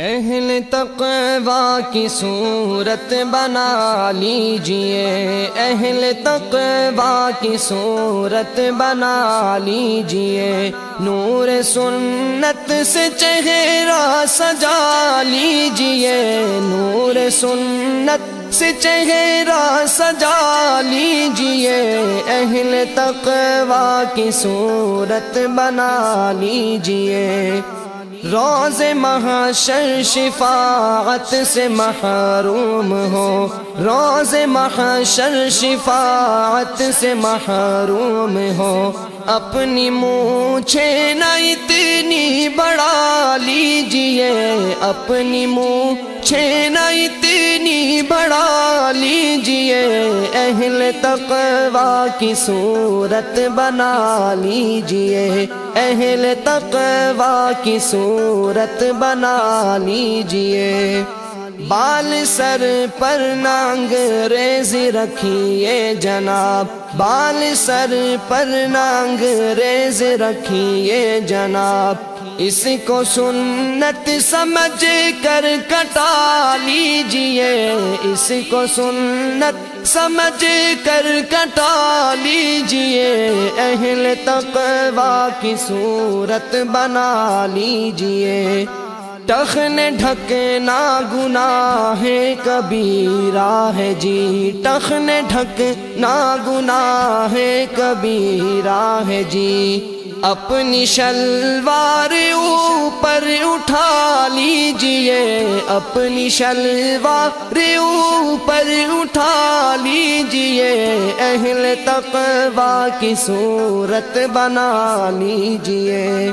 اہل تقوی کی صورت بنا لیجئے، اہل تقوی کی صورت بنا لیجئے، نور سنت سے چہرہ سجا لیجئے، نور سنت سے چہرہ سجا لیجئے، اہل تقوی کی صورت بنا لیجئے، روز محشر شفاعت سے محروم ہو، روز محشر شفاعت سے محروم ہو، اپنی مونچھیں نہ اتنی بڑھا لیجئے، اپنی مونچھیں نہ اتنی بڑھا لیجئے، اہل تقوی کی صورت بنا لیجئے، اہل تقوی کی صورت بنا لیجئے، بال سر پر نانگریز رکھیے جناب، بال سر پر نانگریز رکھیے جناب، اس کو سنت سمجھ کر کٹا لیجئے، اس کو سنت سمجھ کر کٹا لیجئے، اہل تقوی کی صورت بنا لیجئے، ٹخن ڈھکنا گناہ کبیرہ ہے جی، ٹخن ڈھکنا گناہ کبیرہ ہے جی، اپنی شلوار اوپر اٹھا لیجئے، اپنی شلوار اوپر اٹھا لیجئے، اہل تقوی کی صورت بنا لیجئے،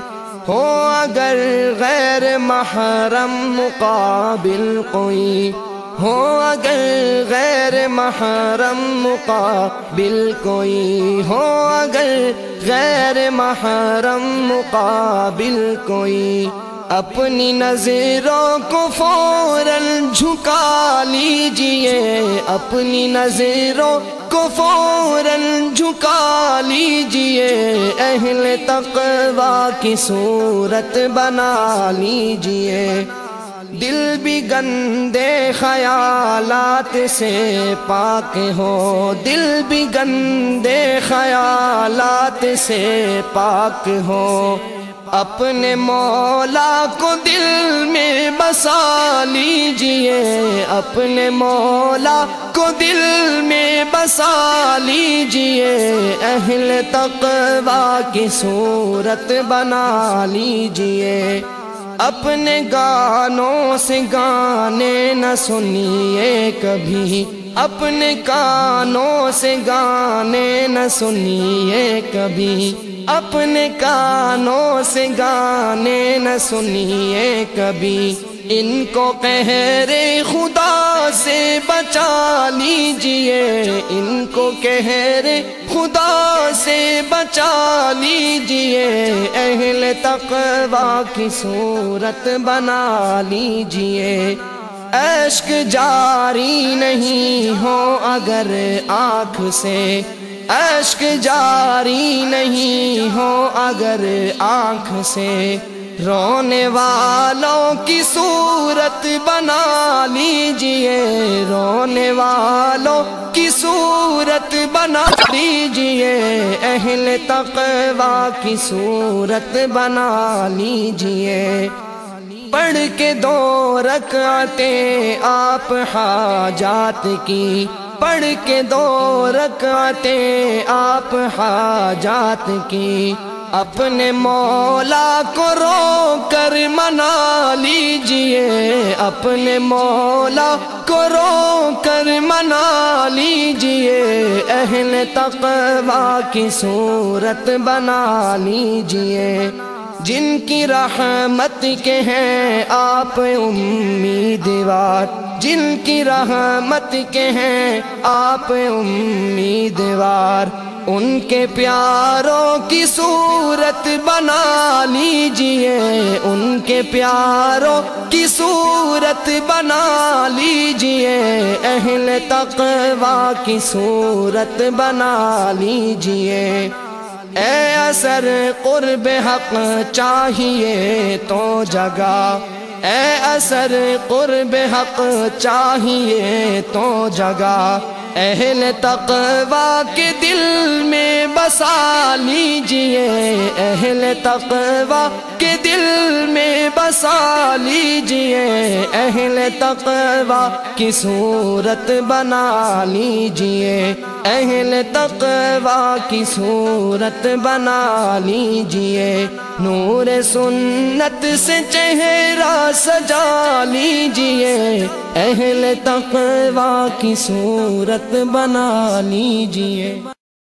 ہو اگر غیر محرم مقابل کوئی، ہو اگر غیر محرم مقابل کوئی، ہو اگر غیر محرم مقابل کوئی، اپنی نظروں کو فوراً جھکا لیجئے، اپنی نظروں کو فوراً جھکا لیجئے، اہل تقوی کی صورت بنا لیجئے، دل بھی گندے خیالات سے پاک ہو، دل بھی گندے خیالات سے پاک ہو، اپنے مولا کو دل میں بسا لیجئے، اپنے مولا کو دل میں بسا لیجئے، اہل تقوی کی صورت بنا لیجئے، اپنے گانوں سے گانے نہ سنیے کبھی، اپنے کانوں سے گانے نہ سنیے کبھی، اپنے کانوں سے گانے نہ سنیے کبھی، ان کو قہر خدا سے بچا لیجئے، ان کو قہر خدا سے بچا لیجئے، اہل تقوی کی صورت بنا لیجئے، اشک جاری نہیں ہو اگر آنکھ سے، اشک جاری نہیں ہو اگر آنکھ سے، رونے والوں کی صورت بنا لیجئے، رونے والوں کی صورت بنا لیجئے، اہل تقوی کی صورت بنا لیجئے، پڑھ کے 2 رکعتیں آپ حاجات کی، پڑھ کے 2 رکعتیں آپ حاجات کی، اپنے مولا کو رو کر منا لیجئے، اپنے مولا کو رو کر منا لیجئے، اہل تقوی کی صورت بنا لیجئے، جن کی رحمت کے ہیں آپ امیدوار، جن کی رحمت کے ہیں آپ امیدوار، ان کے پیاروں کی صورت بنا لیجئے، ان کے پیاروں کی صورت بنا لیجئے، اہل تقوی کی صورت بنا لیجئے، اے اثر قرب حق چاہیے تو جگہ، اے اثر قرب حق چاہیے تو جگہ اہل تقویٰ کے دل میں بسا لیجئے، اہل تقویٰ کے دل میں بسا لیجئے، اہل تقویٰ کی صورت بنا لیجئے، اہل تقویٰ کی صورت بنا لیجئے، نور سنت سے چہرہ سجا لیجئے، اہل تقویٰ کی صورت بنا لیجئے۔